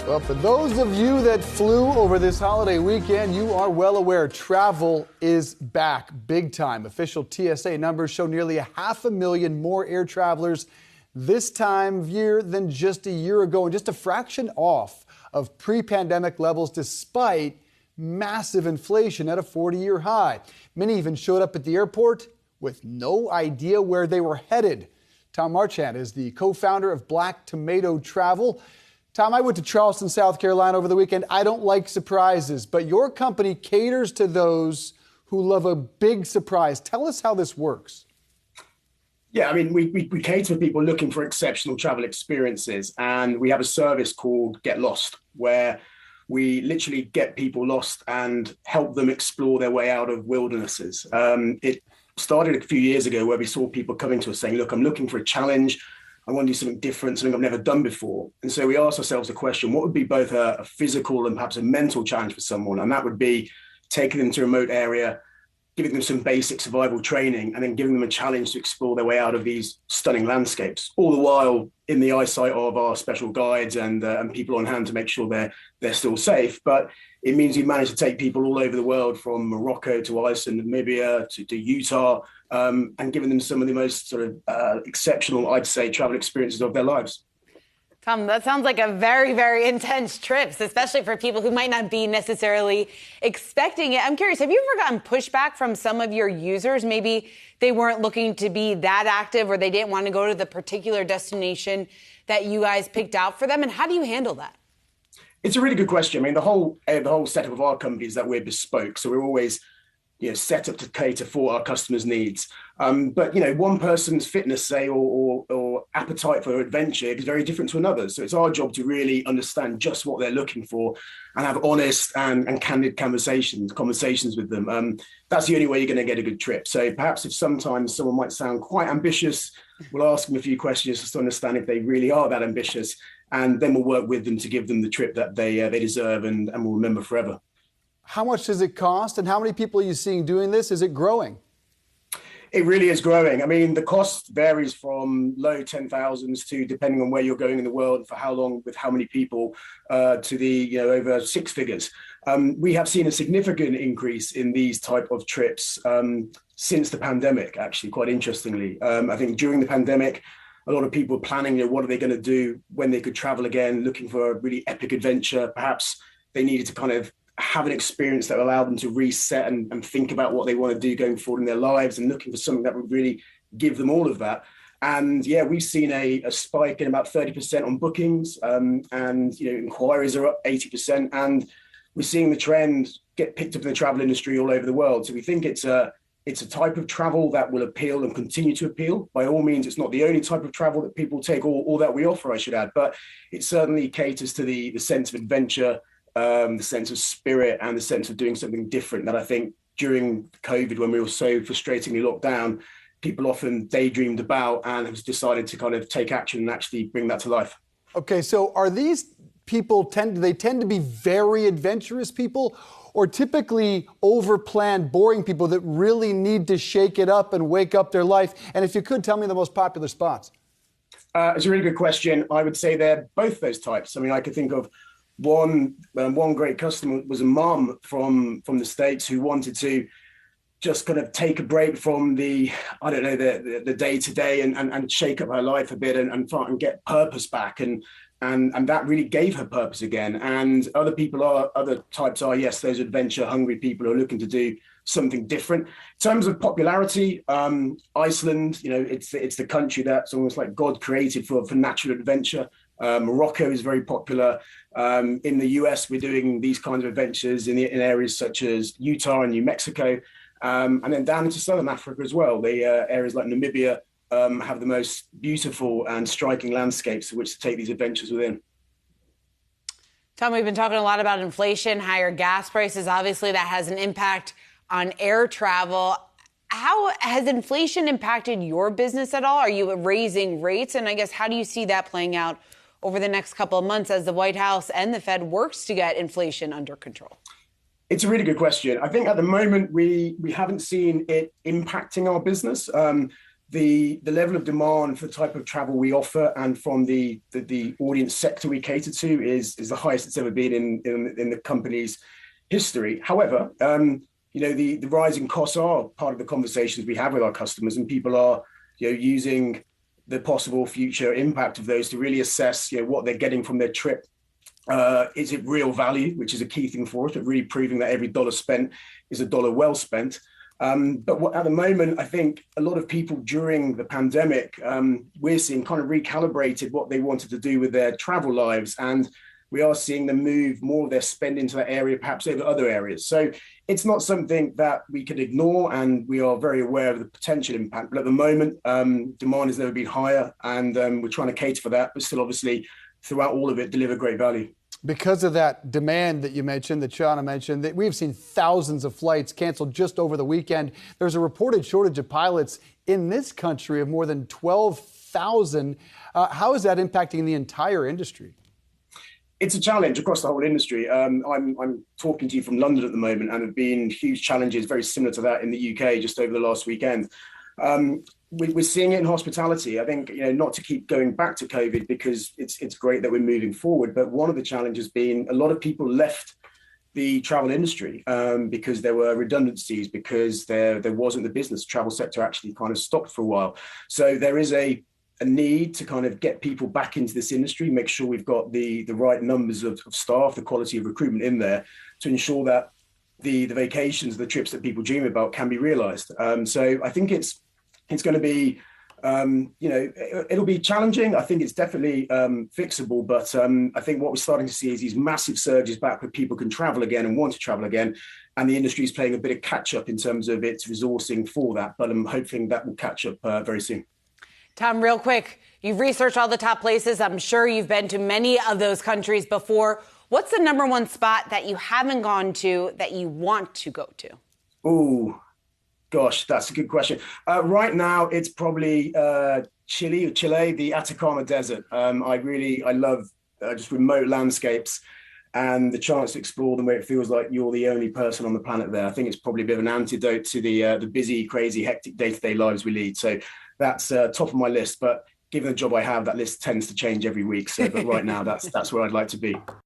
Well, for those of you that flew over this holiday weekend, you are well aware travel is back big time. Official TSA numbers show nearly 500,000 more air travelers this time of year than just a year ago, and just a fraction off of pre-pandemic levels despite massive inflation at a 40-year high. Many even showed up at the airport with no idea where they were headed. Tom Marchant is the co-founder of Tomato Co. Tom, I went to Charleston, South Carolina over the weekend. I don't like surprises, but your company caters to those who love a big surprise. Tell us how this works. Yeah, I mean, we cater to people looking for exceptional travel experiences, and we have a service called Get Lost, where we literally get people lost and help them explore their way out of wildernesses. It started a few years ago where we saw people coming to us saying, look, I'm looking for a challenge. I want to do something different, something I've never done before. And so we asked ourselves the question, what would be both a physical and perhaps a mental challenge for someone? And that would be taking them to a remote area, giving them some basic survival training, and then giving them a challenge to explore their way out of these stunning landscapes, all the while in the eyesight of our special guides and people on hand to make sure they're still safe. But it means we managed to take people all over the world, from Morocco to Iceland, Namibia to Utah, and giving them some of the most sort of exceptional, I'd say, travel experiences of their lives. Tom, that sounds like a very, very intense trip, especially for people who might not be necessarily expecting it. I'm curious, have you ever gotten pushback from some of your users? Maybe they weren't looking to be that active, or they didn't want to go to the particular destination that you guys picked out for them. And how do you handle that? It's a really good question. I mean, the whole setup of our company is that we're bespoke. So we're always set up to cater for our customers' needs. But one person's fitness, say, or appetite for adventure is very different to another. So it's our job to really understand just what they're looking for and have honest and candid conversations with them. That's the only way you're going to get a good trip. So perhaps if sometimes someone might sound quite ambitious, we'll ask them a few questions just to understand if they really are that ambitious, and then we'll work with them to give them the trip that they deserve and will remember forever. How much does it cost, and how many people are you seeing doing this? Is it growing? It really is growing. I mean, the cost varies from low 10,000s to, depending on where you're going in the world, for how long, with how many people, to the over six figures. We have seen a significant increase in these type of trips since the pandemic, actually, quite interestingly. I think during the pandemic, a lot of people were planning, what are they going to do when they could travel again, looking for a really epic adventure. Perhaps they needed to kind of have an experience that allowed them to reset and think about what they want to do going forward in their lives, and looking for something that would really give them all of that. And yeah, we've seen a spike in about 30% on bookings, and inquiries are up 80%, and we're seeing the trend get picked up in the travel industry all over the world. So we think it's a type of travel that will appeal and continue to appeal. By all means, it's not the only type of travel that people take or that we offer, I should add, but it certainly caters to the sense of adventure, the sense of spirit, and the sense of doing something different that I think during COVID, when we were so frustratingly locked down, people often daydreamed about and have decided to kind of take action and actually bring that to life. Okay, so are these people tend to be very adventurous people, or typically over-planned, boring people that really need to shake it up and wake up their life? And if you could, tell me the most popular spots. It's a really good question. I would say they're both those types. I mean, I could think of one great customer was a mom from the States who wanted to just kind of take a break from the day to day and shake up her life a bit and get purpose back, and that really gave her purpose again. And other types are, yes, those adventure hungry people who are looking to do something different. In terms of popularity, Iceland, it's the country that's almost like God created for natural adventure. Morocco is very popular. In the US, we're doing these kinds of adventures in areas such as Utah and New Mexico, and then down into Southern Africa as well. The areas like Namibia have the most beautiful and striking landscapes to which to take these adventures within. Tom, we've been talking a lot about inflation, higher gas prices. Obviously, that has an impact on air travel. How has inflation impacted your business at all? Are you raising rates? And I guess, how do you see that playing out over the next couple of months as the White House and the Fed works to get inflation under control? It's a really good question. I think at the moment we haven't seen it impacting our business. the level of demand for the type of travel we offer and from the audience sector we cater to is the highest it's ever been in the company's history. However, the rising costs are part of the conversations we have with our customers, and people are using the possible future impact of those to really assess what they're getting from their trip. Is it real value, which is a key thing for us, but really proving that every dollar spent is a dollar well spent. But at the moment, I think a lot of people during the pandemic, we're seeing kind of recalibrated what they wanted to do with their travel lives. And we are seeing them move more of their spend into that area, perhaps over other areas. So it's not something that we can ignore, and we are very aware of the potential impact. But at the moment, demand has never been higher, and we're trying to cater for that, but still obviously throughout all of it, deliver great value. Because of that demand that you mentioned, that Shauna mentioned, that we've seen thousands of flights canceled just over the weekend. There's a reported shortage of pilots in this country of more than 12,000. How is that impacting the entire industry? It's a challenge across the whole industry. I'm talking to you from London at the moment, and there have been huge challenges very similar to that in the UK just over the last weekend. We're seeing it in hospitality. I think, not to keep going back to COVID, because it's great that we're moving forward, but one of the challenges being a lot of people left the travel industry because there were redundancies, because there wasn't the business. The travel sector actually kind of stopped for a while. So there is a need to kind of get people back into this industry, make sure we've got the right numbers of staff, the quality of recruitment in there to ensure that the vacations, the trips that people dream about can be realized. So I think it's going to be, it'll be challenging. I think it's definitely fixable, but I think what we're starting to see is these massive surges back where people can travel again and want to travel again. And the industry is playing a bit of catch up in terms of its resourcing for that. But I'm hoping that will catch up very soon. Tom, real quick, you've researched all the top places. I'm sure you've been to many of those countries before. What's the number one spot that you haven't gone to that you want to go to? Oh, gosh, that's a good question. Right now, it's probably Chile, the Atacama Desert. I love just remote landscapes and the chance to explore them where it feels like you're the only person on the planet there. I think it's probably a bit of an antidote to the busy, crazy, hectic day-to-day lives we lead. So that's top of my list. But given the job I have, that list tends to change every week. So, but right now, that's where I'd like to be.